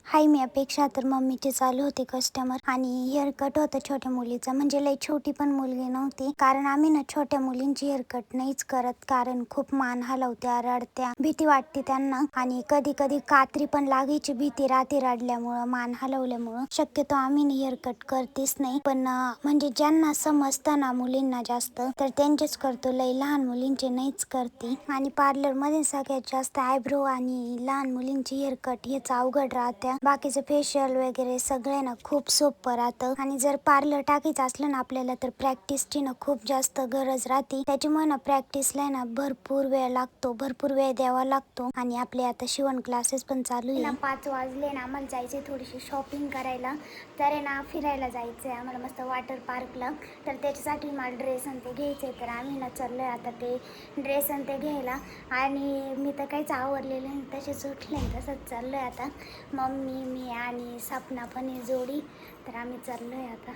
हाय, मी अपेक्षा. तर मम्मीचे चालू होते कस्टमर आणि हेअरकट होतं छोट्या मुलीचा. म्हणजे लई छोटी पण मुलगी नव्हती, कारण आम्ही ना छोट्या मुलींची हेअरकट नाहीच करत, कारण खूप मान हलवत्या, रडत्या, भीती वाटते त्यांना. आणि कधी कधी कात्री पण लागायची भीती राहते रडल्यामुळं, मान हलवल्यामुळं. शक्यतो आम्ही हेअरकट करतेच नाही, पण म्हणजे ज्यांना समजतं ना मुलींना जास्त, तर त्यांचेच करतो. लई लहान मुलींचे नाहीच करते. आणि पार्लर मध्ये सगळ्यात जास्त आयब्रो आणि लहान मुलींची हेअरकट हेच अवघड राहत्या. बाकीचं फेशियल वगैरे सगळे ना खूप सोपं राहतं. आणि जर पार्लर टाकायचं असलं ना आपल्याला, तर प्रॅक्टिसची ना खूप जास्त गरज राहते. त्याच्यामुळे ना प्रॅक्टिसला ना भरपूर वेळ लागतो, भरपूर वेळ द्यावा लागतो. आणि आपले आता शिवण क्लासेस पण चालू आहे. 5 वाजले ना, आम्हाला जायचे थोडीशी शॉपिंग करायला. तर आहे ना फिरायला जायचं आहे आम्हाला मस्त वॉटर पार्कला. तर त्याच्यासाठी मला ड्रेस आणि ते घ्यायचे. तर आम्ही ना चाललो आहे आता ते ड्रेस आणि ते घ्यायला. आणि मी तर काहीच आवरलेलं नाही, तसेच उठले, तसंच चाललो आहे आता. मम्मी, मी आणि सपना पण आहे जोडी. तर आम्ही चाललो आहे आता.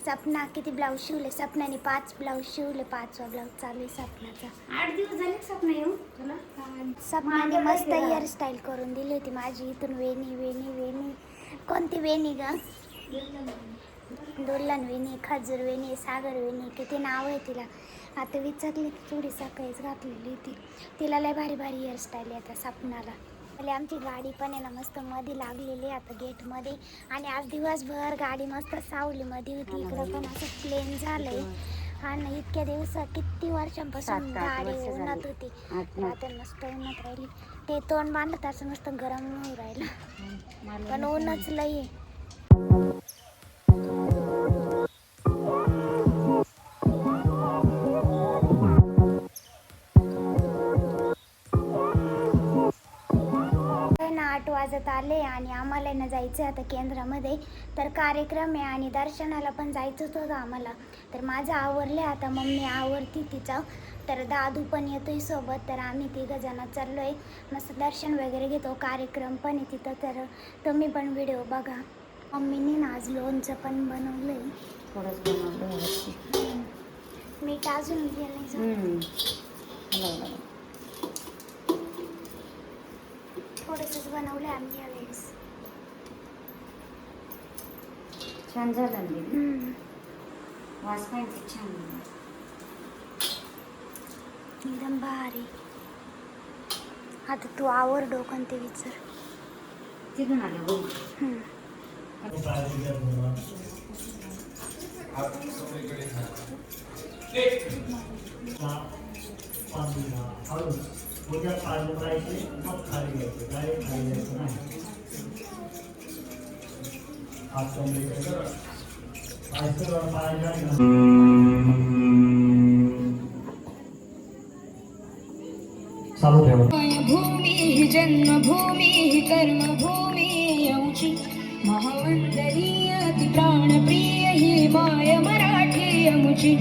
सपना किती ब्लाऊज शिवले? सपनाने 5 ब्लाऊज शिवले. 5वा ब्लाऊज चालू आहे सपनाचा. 8 दिवस झाले सपना येऊन तुला. सपनाने मस्त हेअरस्टाईल करून दिली होती माझी. इथून वेणी वेणी वेणी. कोणती वेणी ग? दुल्हन वेणी, खजूर वेणी, सागर वेणी, किती नाव आहे तिला. आता विचारली की थोडी सकाळीच घातलेली होती. तिला लय भारी भारी हेअरस्टाईल येतात सपनाला. आमची गाडी पण आहे ना मस्त मध्ये लागलेली आता गेटमध्ये. आणि आज दिवसभर गाडी मस्त सावलीमध्ये होती. इकडं पण असं प्लेन झालंय. हा ना, इतक्या दिवसात किती वर्षांपासून गाडी उन्हात होती. आता मस्त उन्हात राहिली. ते तोंड बांधलं तसं मस्त गरम होऊ राहिलं, पण ऊनच लई आहे. ना 8 वाजत आले आणि आम्हाला ना जायचं आता केंद्रामध्ये. तर कार्यक्रम आहे आणि दर्शनाला पण जायचंच होतं आम्हाला. तर माझं आवरले आता, मम्मी आवरती तिचं. तर दादू पण येतोय सोबत. तर आम्ही 3 जण चाललो आहे. मस्त दर्शन वगैरे घेतो. कार्यक्रम पण आहे तिथं. तर तुम्ही पण व्हिडिओ बघा. मम्मीने ना आज लोणचं पण बनवलं आहे. थोडंच बनवलं. मीठ अजून गेलं थोडंसंच बनवलं आम्ही यावेळेस. छान झालं. वास पाहिजे छान. एकदम भारी. आता तू आवर डोकं ते विचार. तिथून आलं बघ. उद्या पाणी करायचे, मग खाली घ्यायचे, डायरेक्ट खाली घ्यायचं नाही. चालू ठेवा. भूमी ही जन्मभूमी ही कर्मभूमी आमची महावंदनीय ती प्राणप्रिय ही माय मराठी आमची.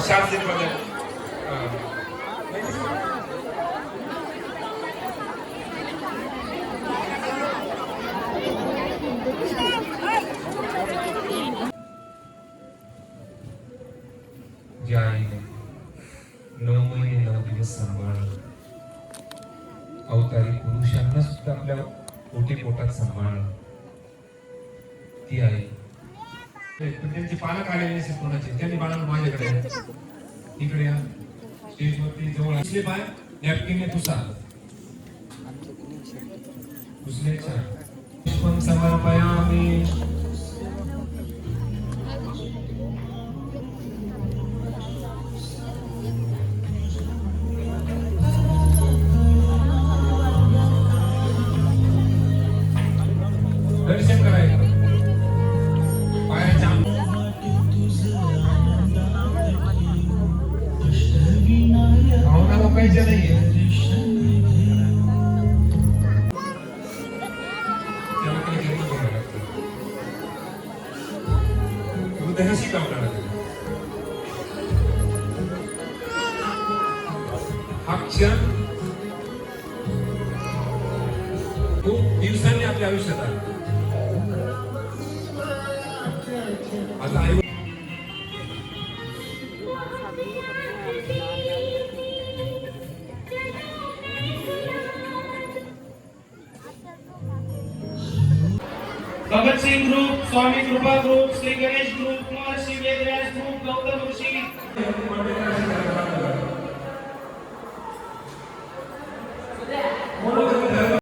शास्त्रीमध्ये ज्या आईने 9 महिने 9 दिवस सांभाळलं, अवतारी पुरुषांना सुद्धा आपल्या पोटी पोटात सांभाळलं, ती आई. त्यांची पालक आलेले असेल कोणाचे, त्यांनी बाळांना माझ्याकडे इकडे या स्टेजवरती जवळ असले पाय नॅपकिनने पुसा पुसले छान. समर्पयामी. आयुष्यात आलं. आता आई भगत सिंग ग्रुप, स्वामी कृपा ग्रुप, श्री गणेश ग्रुप, महर्षी वेदव्यास ग्रुप, गौतम ऋषी